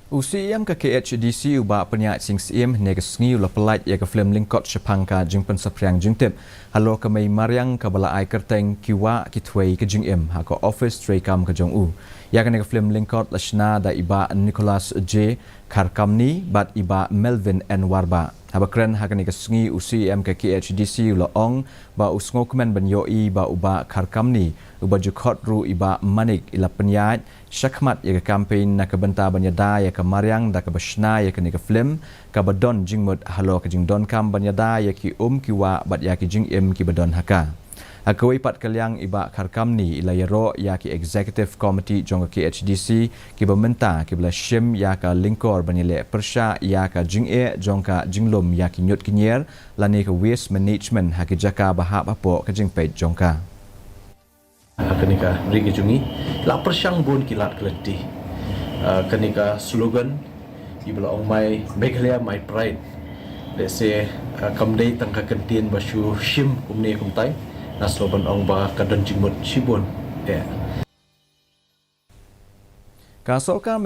UCM ke KHDC uba penyak sing siem nega sngi ula pelait ya ke film lingkot sepangka jing pensapriang jing tip halo ke mai mariang ke bala ai kerteng kiwa kitwei ke jing em ha ko office tray kam ke jong u ya ke nega film lingkot lashna da iba Nicholas J Karkamni bat iba Melvin N Warba haba kren ha ke nega sngi UCM ke KHDC ula ong ba usngo kemen ban yoi ba uba Karkamni uba jukot ru iba manik ila penyat syakmat ya ke campaign na ke benta banyada ya ke mariang da ke basna ya ke ni ke film ka badon jingmut halo ke jing don kam banyada ya ki kiwa bat ya ki jing ki badon haka akoi pat kaliang iba karkam ni ila yaro ya ki executive committee jong ke HDC ki bementa ki bla shim ya ka lingkor banyele persha ya ka jing jong ka jinglom ya ki nyut kinyer lani ke waste management ha ki jaka bahap apo ke jing page jong ka kenika rigi jungi la persyang bon kilat keleti kenika slogan ibla ong mai Meghalaya my pride let's say kamdei tangka kentien basu shim kumne kumtai na slogan ong ba kadon jingmut shibon kasoka